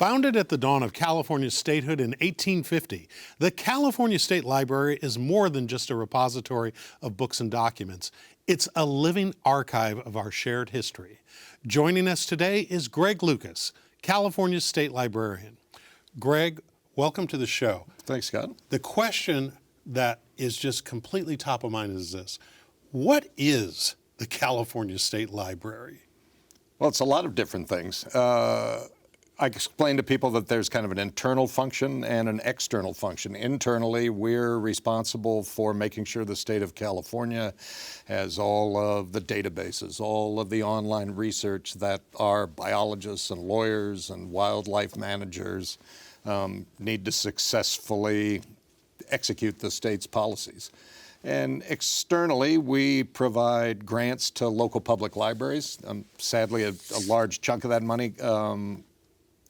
Founded at the dawn of California's statehood in 1850, the California State Library is more than just a repository of books and documents. It's a living archive of our shared history. Joining us today is Greg Lucas, California's State Librarian. Greg, welcome to the show. Thanks, Scott. The question that is just completely top of mind is this: what is the California State Library? Well, it's a lot of different things. I explain to people that there's kind of an internal function and an external function. Internally, we're responsible for making sure the state of California has all of the databases, all of the online research that our biologists and lawyers and wildlife managers need to successfully execute the state's policies. And externally, we provide grants to local public libraries. Sadly, a large chunk of that money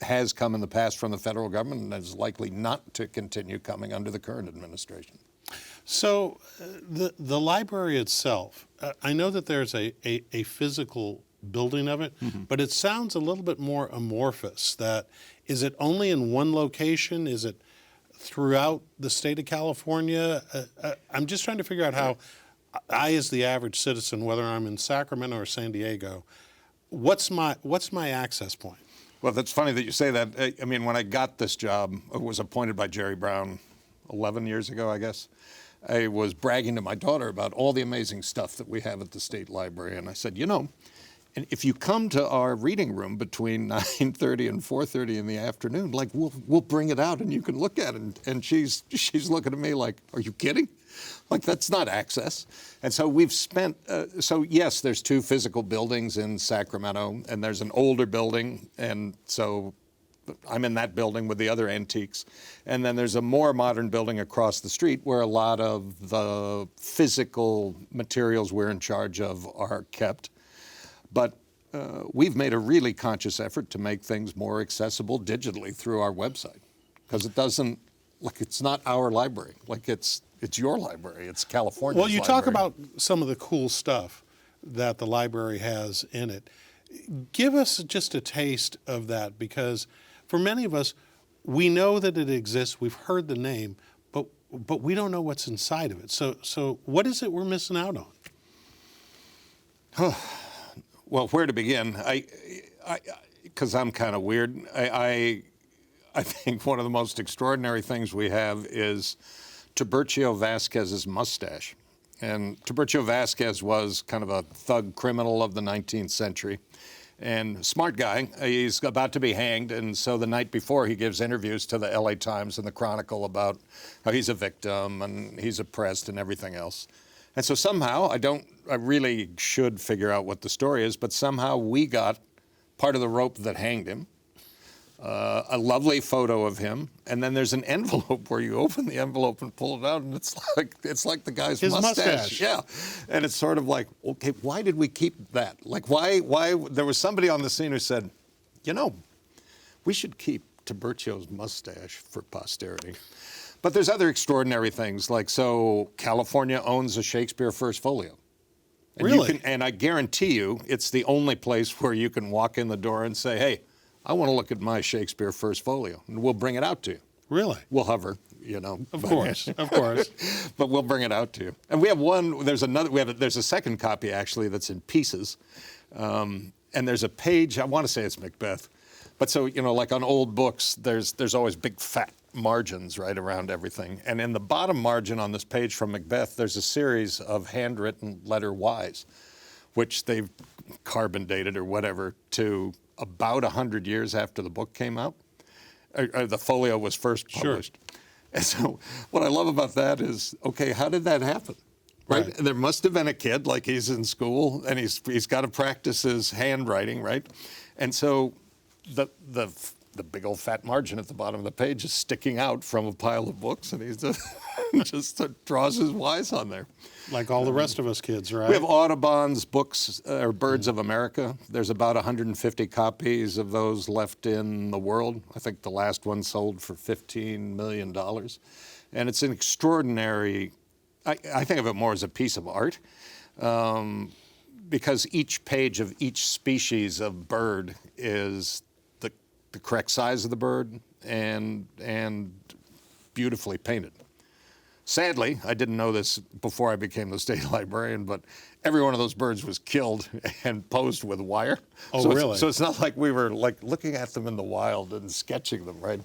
has come in the past from the federal government and is likely not to continue coming under the current administration. So the library itself, I know that there's a physical building of it, but it sounds a little bit more amorphous. That is it only in one location? Is it throughout the state of California? I'm just trying to figure out how I, as the average citizen, whether I'm in Sacramento or San Diego, what's my access point? Well, that's funny that you say that. I mean, when I got this job, I was appointed by Jerry Brown 11 years ago, I guess. I was bragging to my daughter about all the amazing stuff that we have at the State Library. And I said, you know, and if you come to our reading room between 9:30 and 4:30 in the afternoon, like we'll bring it out and you can look at it. And she's looking at me like, are you kidding? Like, that's not access. And so we've spent, so yes, there's two physical buildings in Sacramento, and there's an older building, and so I'm in that building with the other antiques. And then there's a more modern building across the street where a lot of the physical materials we're in charge of are kept. But we've made a really conscious effort to make things more accessible digitally through our website, because it doesn't, like, it's not our library. Like, it's your library. It's California's Well, you library. talk about some of the cool stuff that the library has in it. Give us just a taste of that, because for many of us, we know that it exists. We've heard the name, but we don't know what's inside of it. So what is it we're missing out on? Well, where to begin? Because I'm kind of weird. I think one of the most extraordinary things we have is Tiburcio Vasquez's mustache. And Tiburcio Vasquez was kind of a thug criminal of the 19th century. And smart guy. He's about to be hanged, and so the night before he gives interviews to the LA Times and the Chronicle about how he's a victim and he's oppressed and everything else. And so somehow, I really should figure out what the story is, but somehow we got part of the rope that hanged him, a lovely photo of him, and then there's an envelope where you open the envelope and pull it out, and it's like the guy's His mustache. Yeah, and it's sort of like, okay, why did we keep that? Like, why? There was somebody on the scene who said, you know, we should keep Tiburcio's mustache for posterity. But there's other extraordinary things, like, so California owns a Shakespeare First Folio. And Really? And I guarantee you, it's the only place where you can walk in the door and say, hey, I want to look at my Shakespeare First Folio, and we'll bring it out to you. Really? We'll hover, you know. Of course. But we'll bring it out to you. And we have one, there's a second copy, actually, that's in pieces. And there's a page, I want to say it's Macbeth. But so, you know, like on old books, there's always big fat margins right around everything. And in the bottom margin on this page from Macbeth, there's a series of handwritten letter Ys, which they've carbon dated or whatever to about 100 years after the book came out, or the folio was first published. Sure. And so what I love about that is, okay, how did that happen? Right? There must have been a kid, like he's in school, and he's got to practice his handwriting, right? And so the big old fat margin at the bottom of the page is sticking out from a pile of books, and he just draws his Ys on there. Like all the rest of us kids, right? We have Audubon's books, or Birds of America. There's about 150 copies of those left in the world. I think the last one sold for $15 million. And it's an extraordinary, I think of it more as a piece of art. because each page of each species of bird is the correct size of the bird, and beautifully painted. Sadly, I didn't know this before I became the state librarian, but every one of those birds was killed and posed with wire. Oh, so really? So it's not like we were like looking at them in the wild and sketching them, right?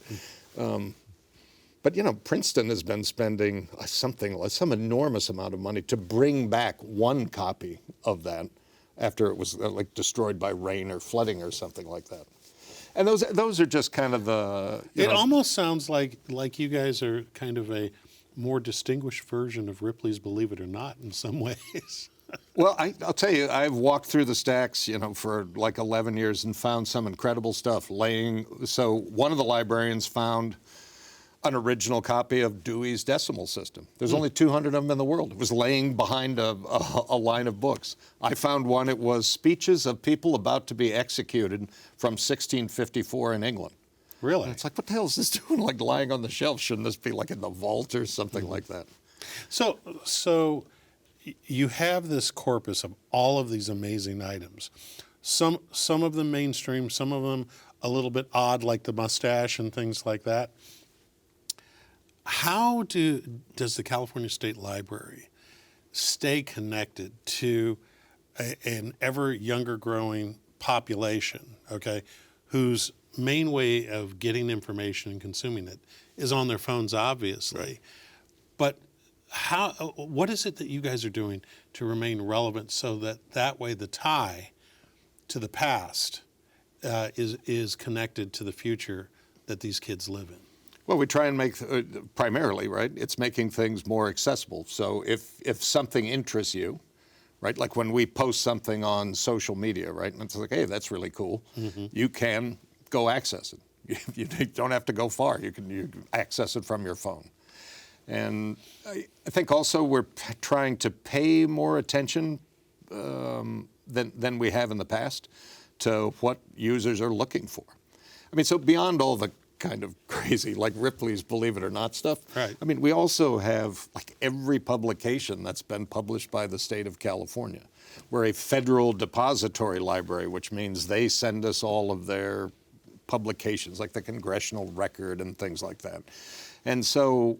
But you know, Princeton has been spending some enormous amount of money to bring back one copy of that after it was like destroyed by rain or flooding or something like that. And those are just kind of the. It almost sounds like you guys are kind of a more distinguished version of Ripley's Believe It or Not in some ways. Well, I'll tell you, I've walked through the stacks, you know, for like 11 years and found some incredible stuff So one of the librarians found an original copy of Dewey's Decimal System. There's only 200 of them in the world. It was laying behind a line of books. I found one. It was speeches of people about to be executed from 1654 in England. Really? And it's like, what the hell is this doing, like lying on the shelf? Shouldn't this be like in the vault or something like that? So you have this corpus of all of these amazing items. Some of them mainstream, some of them a little bit odd, like the mustache and things like that. How does the California State Library stay connected to an ever younger growing population, okay, whose main way of getting information and consuming it is on their phones, obviously. Right. But what is it that you guys are doing to remain relevant so that way the tie to the past is connected to the future that these kids live in? Well, we try and make, primarily, right, it's making things more accessible. So if something interests you, right, like when we post something on social media, right, and it's like, hey, that's really cool, you can go access it. You don't have to go far. You can access it from your phone. And I think also we're trying to pay more attention than we have in the past to what users are looking for. I mean, so beyond all the kind of crazy, like Ripley's Believe It or Not stuff. Right. I mean, we also have like every publication that's been published by the state of California. We're a federal depository library, which means they send us all of their publications, like the Congressional Record and things like that. And so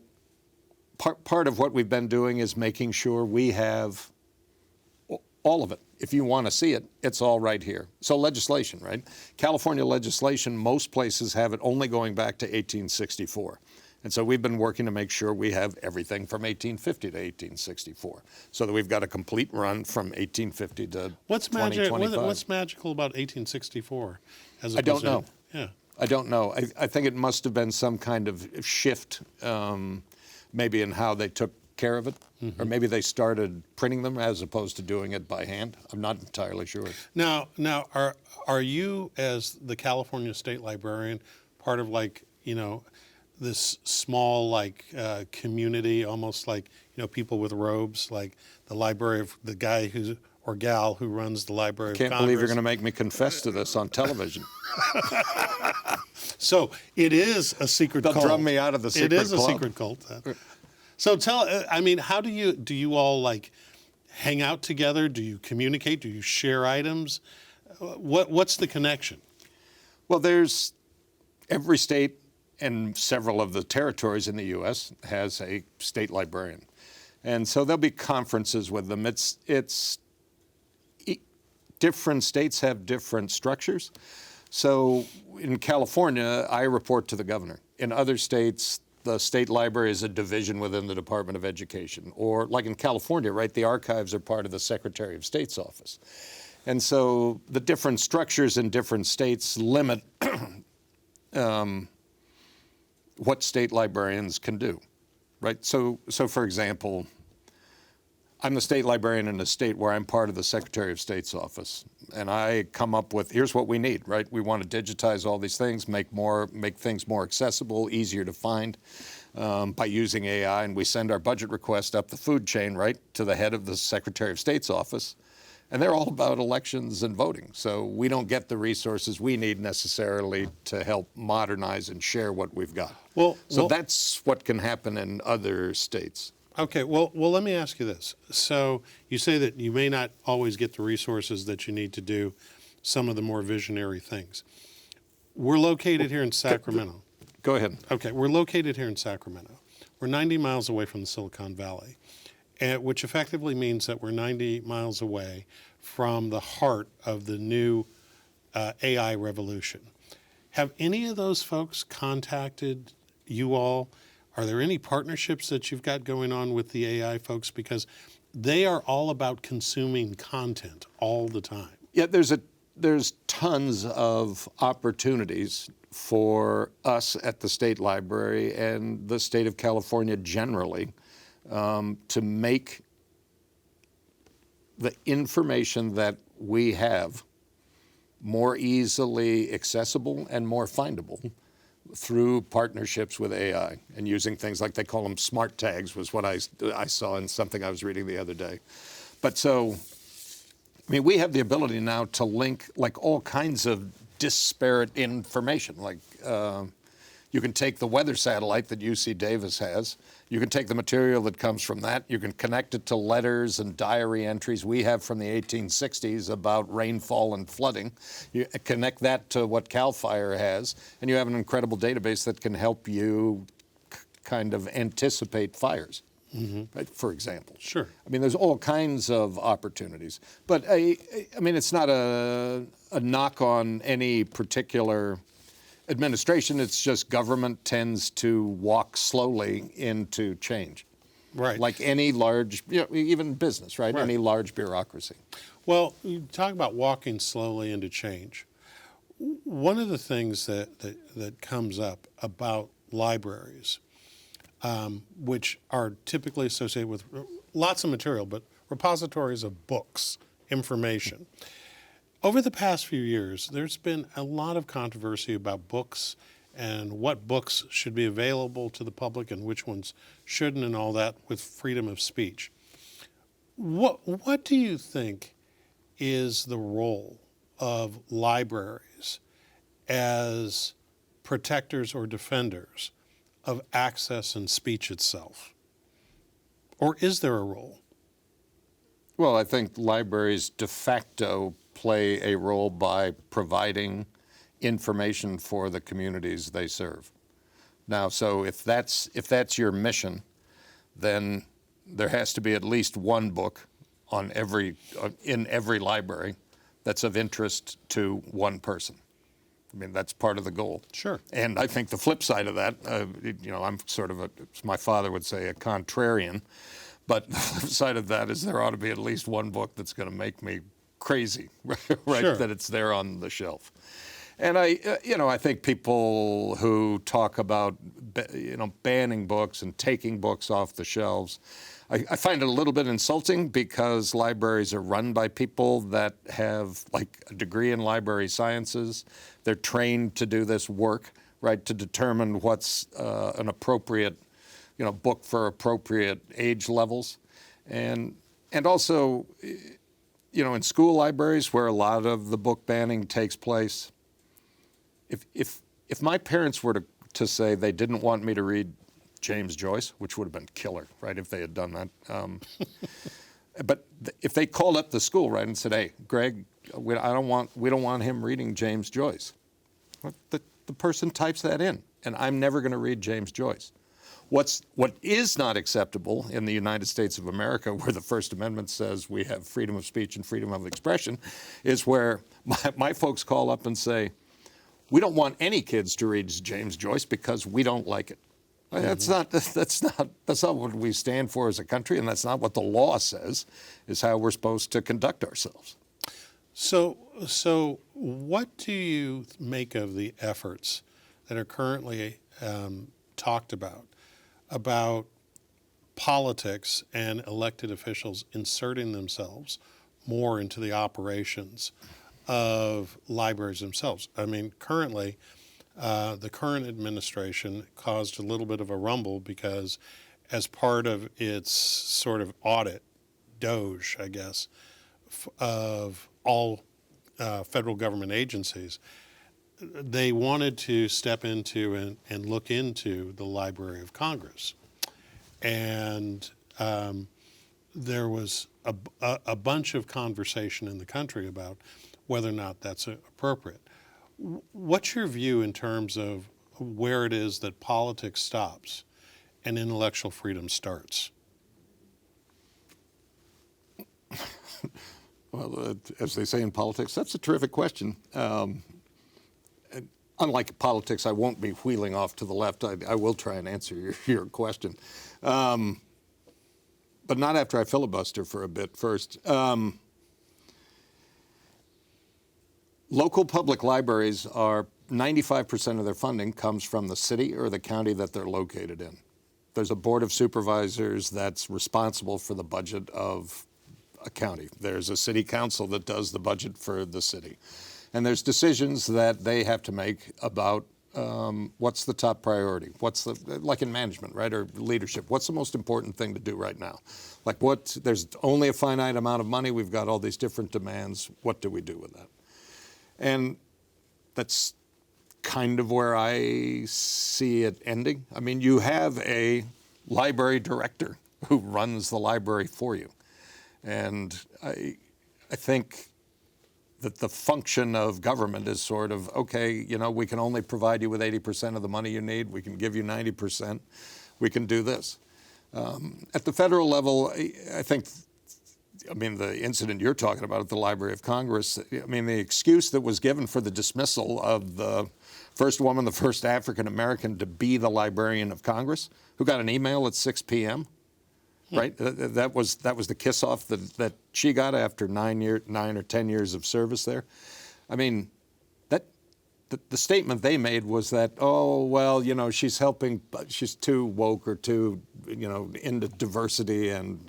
part of what we've been doing is making sure we have all of it. If you want to see it, it's all right here. So legislation, right? California legislation, most places have it only going back to 1864. And so we've been working to make sure we have everything from 1850 to 1864, so that we've got a complete run from 1850 to 2025. What's magical about 1864? I don't know. Yeah. I don't know. I think it must have been some kind of shift, maybe in how they took care of it, or maybe they started printing them as opposed to doing it by hand. I'm not entirely sure. Now, are you, as the California State Librarian, part of like, you know, this small like community, almost like, you know, people with robes, like the library of the guy or gal who runs the Library of Congress? Can't believe you're going to make me confess to this on television. So it is a secret cult. They'll drum me out of the secret club. It is a secret cult. So how do you all like hang out together? Do you communicate? Do you share items? What's the connection? Well, there's every state and several of the territories in the U.S. has a state librarian. And so there'll be conferences with them. It's different states have different structures. So in California, I report to the governor. In other states, the state library is a division within the Department of Education. Or like in California, right, the archives are part of the Secretary of State's office. And so the different structures in different states limit what state librarians can do, right? So for example, I'm the state librarian in a state where I'm part of the Secretary of State's office, and I come up with, here's what we need, right? We want to digitize all these things, make things more accessible, easier to find by using AI, and we send our budget request up the food chain, right, to the head of the Secretary of State's office, and they're all about elections and voting. So we don't get the resources we need necessarily to help modernize and share what we've got. So that's what can happen in other states. Okay, well, let me ask you this. So you say that you may not always get the resources that you need to do some of the more visionary things. We're located here in Sacramento. Go ahead. Okay, we're located here in Sacramento. We're 90 miles away from the Silicon Valley, which effectively means that we're 90 miles away from the heart of the new AI revolution. Have any of those folks contacted you all? Are there any partnerships that you've got going on with the AI folks? Because they are all about consuming content all the time. Yeah, there's tons of opportunities for us at the State Library and the state of California generally to make the information that we have more easily accessible and more findable through partnerships with AI and using things like they call them smart tags was what I saw in something I was reading the other day. But so, I mean, we have the ability now to link like all kinds of disparate information. Like you can take the weather satellite that UC Davis has. You can take the material that comes from that. You can connect it to letters and diary entries we have from the 1860s about rainfall and flooding. You connect that to what CAL FIRE has, and you have an incredible database that can help you kind of anticipate fires, right, for example. Sure. I mean, there's all kinds of opportunities. But, I mean, it's not a knock on any particular administration. It's just government tends to walk slowly into change. Right. Like any large, even business, right? Right. Any large bureaucracy. Well, you talk about walking slowly into change. One of the things that comes up about libraries, which are typically associated with lots of material, but repositories of books, information. Over the past few years, there's been a lot of controversy about books and what books should be available to the public and which ones shouldn't and all that with freedom of speech. What do you think is the role of libraries as protectors or defenders of access and speech itself? Or is there a role? Well, I think libraries de facto play a role by providing information for the communities they serve. Now, so if that's your mission, then there has to be at least one book in every library that's of interest to one person. I mean, that's part of the goal. Sure. And I think the flip side of that, I'm sort of as my father would say, a contrarian. But the flip side of that is there ought to be at least one book that's going to make me crazy, right? Sure. That it's there on the shelf. And I think people who talk about, banning books and taking books off the shelves, I find it a little bit insulting because libraries are run by people that have like a degree in library sciences. They're trained to do this work, right, to determine what's an appropriate, book for appropriate age levels. And also, in school libraries where a lot of the book banning takes place, if my parents were to say they didn't want me to read James Joyce, which would have been killer, right, if they had done that. But if they called up the school, right, and said, "Hey, Greg, we don't want him reading James Joyce," the person types that in, and I'm never going to read James Joyce. What is not acceptable in the United States of America, where the First Amendment says we have freedom of speech and freedom of expression, is where my folks call up and say, "We don't want any kids to read James Joyce because we don't like it." Mm-hmm. That's not what we stand for as a country, and that's not what the law says is how we're supposed to conduct ourselves. So what do you make of the efforts that are currently talked about politics and elected officials inserting themselves more into the operations of libraries themselves? I mean, currently, the current administration caused a little bit of a rumble because as part of its sort of audit, DOGE, I guess, of all federal government agencies, they wanted to step into and look into the Library of Congress. And there was a bunch of conversation in the country about whether or not that's appropriate. What's your view in terms of where it is that politics stops and intellectual freedom starts? Well, as they say in politics, that's a terrific question. Unlike politics, I won't be wheeling off to the left. I will try and answer your question. But not after I filibuster for a bit first. Local public libraries are 95% of their funding comes from the city or the county that they're located in. There's a board of supervisors that's responsible for the budget of a county. There's a city council that does the budget for the city. And there's decisions that they have to make about what's the top priority, like in management, right, or leadership, what's the most important thing to do right now? Like there's only a finite amount of money, we've got all these different demands, what do we do with that? And that's kind of where I see it ending. I mean, you have a library director who runs the library for you. And I think that the function of government is sort of, okay, you know, we can only provide you with 80% of the money you need. We can give you 90%. We can do this. At the federal level, I think, I mean, the incident you're talking about at the Library of Congress, I mean, the excuse that was given for the dismissal of the first woman, the first African American to be the Librarian of Congress, who got an email at 6 p.m., right? That was the kiss-off that she got after 9 or 10 years of service there. I mean, the statement they made was that, oh, well, you know, she's helping, she's too woke or too, you know, into diversity and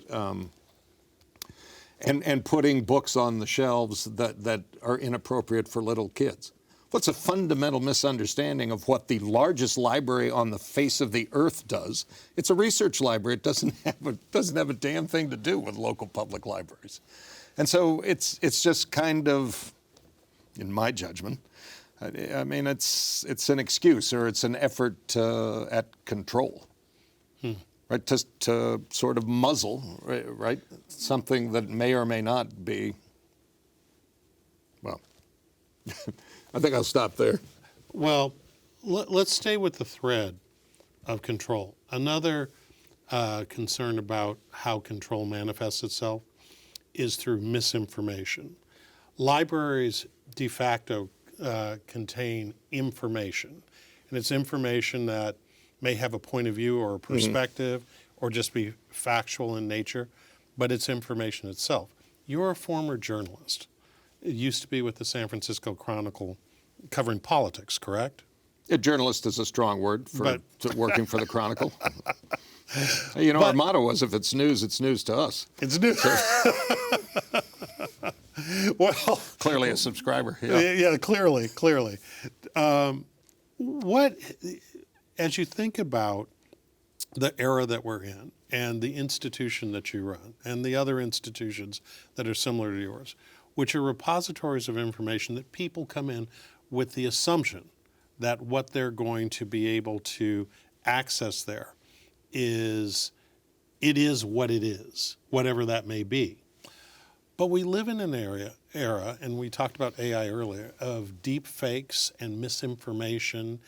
putting books on the shelves that are inappropriate for little kids. What's a fundamental misunderstanding of what the largest library on the face of the earth does? It's a research library. It doesn't have a damn thing to do with local public libraries. And so it's just kind of, in my judgment, I mean, it's an excuse or it's an effort at control, right? To sort of muzzle, right? Something that may or may not be, well, I think I'll stop there. Well, let's stay with the thread of control. Another concern about how control manifests itself is through misinformation. Libraries de facto contain information, and it's information that may have a point of view or a perspective or just be factual in nature, but it's information itself. You're a former journalist. It used to be with the San Francisco Chronicle covering politics, correct? A journalist is a strong word for working for the Chronicle. You know, our motto was, if it's news to us. It's news. Well, clearly a subscriber. Yeah, clearly. What, as you think about the era that we're in and the institution that you run and the other institutions that are similar to yours, which are repositories of information that people come in with the assumption that what they're going to be able to access there is what it is, whatever that may be. But we live in an era, and we talked about AI earlier, of deep fakes and misinformation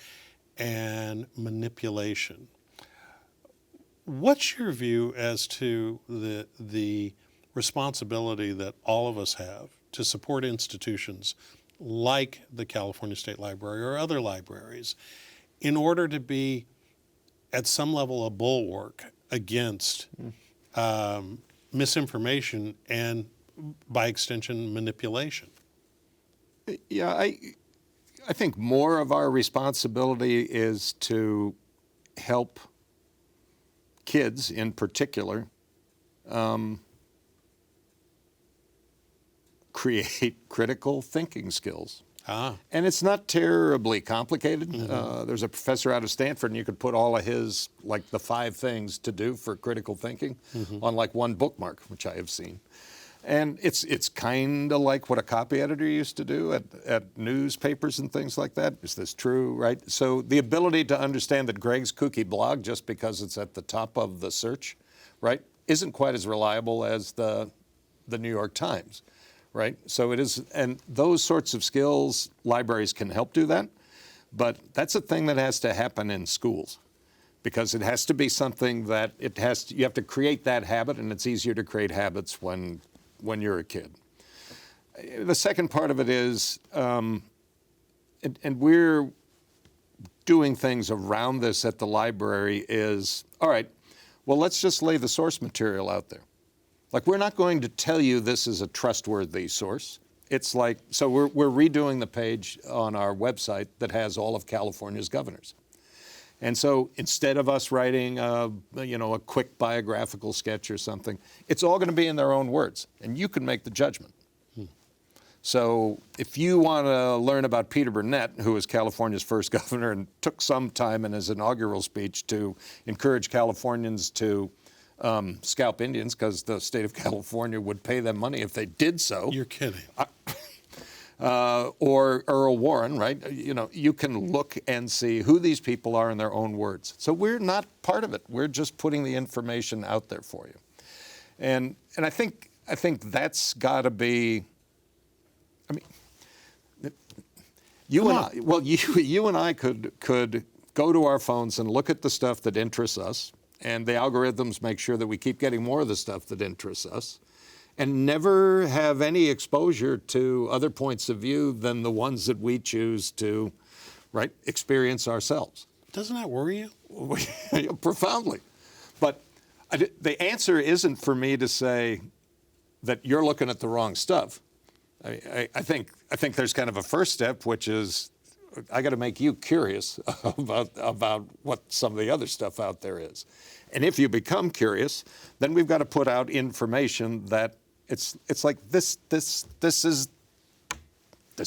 and manipulation. What's your view as to the responsibility that all of us have to support institutions like the California State Library or other libraries in order to be, at some level, a bulwark against misinformation and, by extension, manipulation? Yeah, I think more of our responsibility is to help kids in particular create critical thinking skills. And it's not terribly complicated. There's a professor out of Stanford, and you could put all of his, like the 5 things to do for critical thinking on like one bookmark, which I have seen. And it's kind of like what a copy editor used to do at newspapers and things like that. Is this true, right? So the ability to understand that Greg's kooky blog, just because it's at the top of the search, right, isn't quite as reliable as the New York Times, right? So it is, and those sorts of skills, libraries can help do that, but that's a thing that has to happen in schools, because it has to be something that you have to create that habit, and it's easier to create habits when you're a kid. The second part of it is, and we're doing things around this at the library, is, all right, well, let's just lay the source material out there. Like, we're not going to tell you this is a trustworthy source. It's like, so we're redoing the page on our website that has all of California's governors. And so instead of us writing a quick biographical sketch or something, it's all going to be in their own words, and you can make the judgment. So if you want to learn about Peter Burnett, who was California's first governor and took some time in his inaugural speech to encourage Californians to scalp Indians because the state of California would pay them money if they did so. You're kidding. Or Earl Warren, right? You can look and see who these people are in their own words. So we're not part of it. We're just putting the information out there for you. And I think that's got to be, I mean, you and I could go to our phones and look at the stuff that interests us, and the algorithms make sure that we keep getting more of the stuff that interests us, and never have any exposure to other points of view than the ones that we choose to, right, experience ourselves. Doesn't that worry you? Profoundly. But the answer isn't for me to say that you're looking at the wrong stuff. I think there's kind of a first step, which is I got to make you curious about what some of the other stuff out there is. And if you become curious, then we've got to put out information that it's like this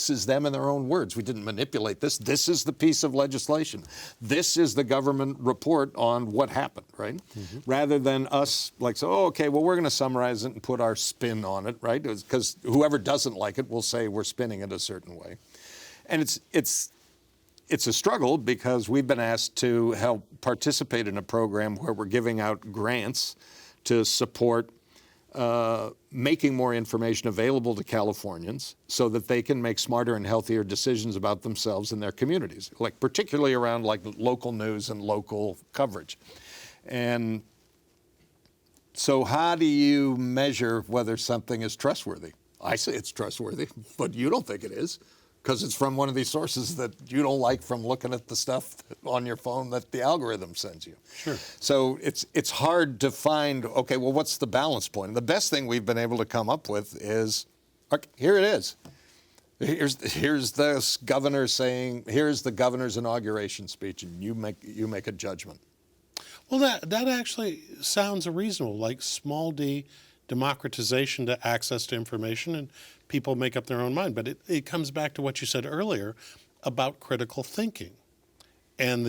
is them in their own words. We didn't manipulate this. This is the piece of legislation. This is the government report on what happened, right? Mm-hmm. Rather than us like, so, okay, well, we're going to summarize it and put our spin on it, right? Because whoever doesn't like it will say we're spinning it a certain way. And it's a struggle because we've been asked to help participate in a program where we're giving out grants to support making more information available to Californians so that they can make smarter and healthier decisions about themselves and their communities, like particularly around like local news and local coverage. And so how do you measure whether something is trustworthy? I say it's trustworthy, but you don't think it is, because it's from one of these sources that you don't like from looking at the stuff on your phone that the algorithm sends you. Sure. So it's hard to find, okay, well, what's the balance point? And the best thing we've been able to come up with is, okay, here it is. Here's this governor saying, here's the governor's inauguration speech, and you make a judgment. Well, that actually sounds reasonable, like small d, democratization to access to information, and people make up their own mind. But it comes back to what you said earlier about critical thinking and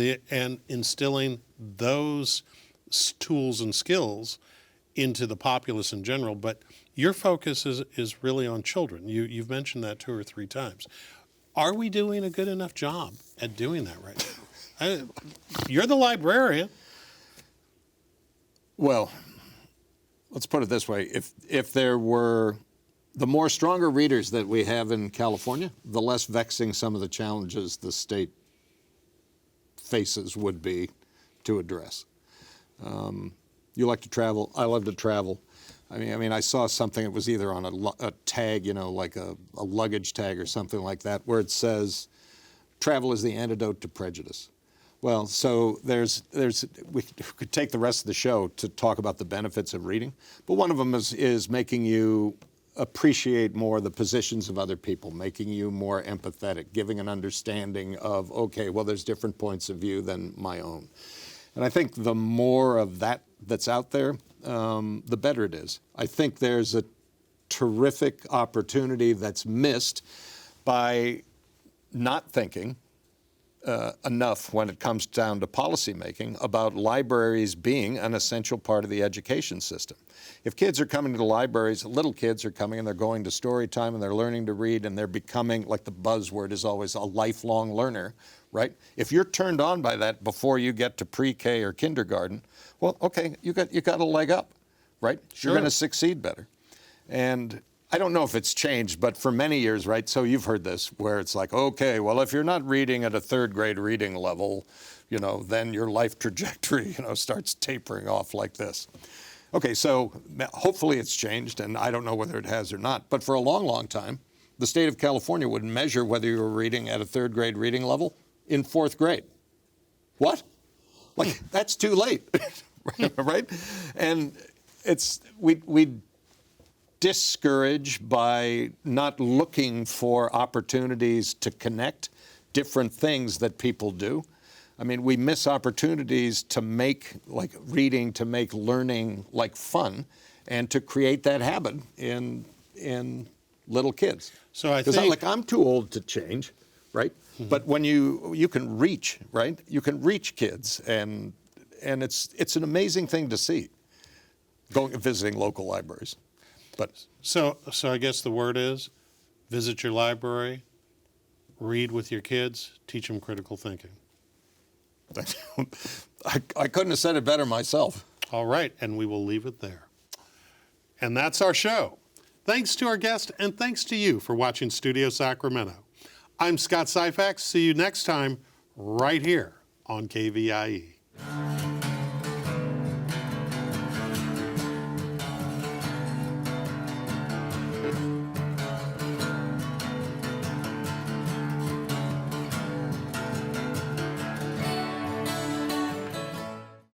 instilling those tools and skills into the populace in general. But your focus is really on children. You've mentioned that 2 or 3 times. Are we doing a good enough job at doing that right now? You're the librarian. Well, let's put it this way. If there were the more stronger readers that we have in California, the less vexing some of the challenges the state faces would be to address. You like to travel. I love to travel. I mean, I saw something. It was either on a tag, like a luggage tag or something like that, where it says, "Travel is the antidote to prejudice." Well, so we could take the rest of the show to talk about the benefits of reading, but one of them is making you appreciate more the positions of other people, making you more empathetic, giving an understanding of, okay, well, there's different points of view than my own. And I think the more of that's out there, the better it is. I think there's a terrific opportunity that's missed by not thinking enough when it comes down to policymaking about libraries being an essential part of the education system. If kids are coming to the libraries, little kids are coming and they're going to story time and they're learning to read and they're becoming, like the buzzword is always, a lifelong learner, right? If you're turned on by that before you get to pre-K or kindergarten, well, okay, you got a leg up, right? Sure. You're going to succeed better. And I don't know if it's changed, but for many years, right? So you've heard this, where it's like, okay, well, if you're not reading at a third grade reading level, then your life trajectory, starts tapering off like this. Okay, so hopefully it's changed, and I don't know whether it has or not. But for a long, long time, the state of California would measure whether you were reading at a third grade reading level in fourth grade. What? Like, that's too late, right? And we discourage by not looking for opportunities to connect different things that people do. I mean, we miss opportunities to make reading, to make learning fun, and to create that habit in little kids. So I think I'm too old to change, right? Mm-hmm. But when you can reach, right? You can reach kids, and it's an amazing thing to see. Visiting local libraries, but so I guess the word is, visit your library, read with your kids, teach them critical thinking. I couldn't have said it better myself. All right, and we will leave it there. And that's our show. Thanks to our guest, and thanks to you for watching Studio Sacramento. I'm Scott Syphax. See you next time right here on KVIE.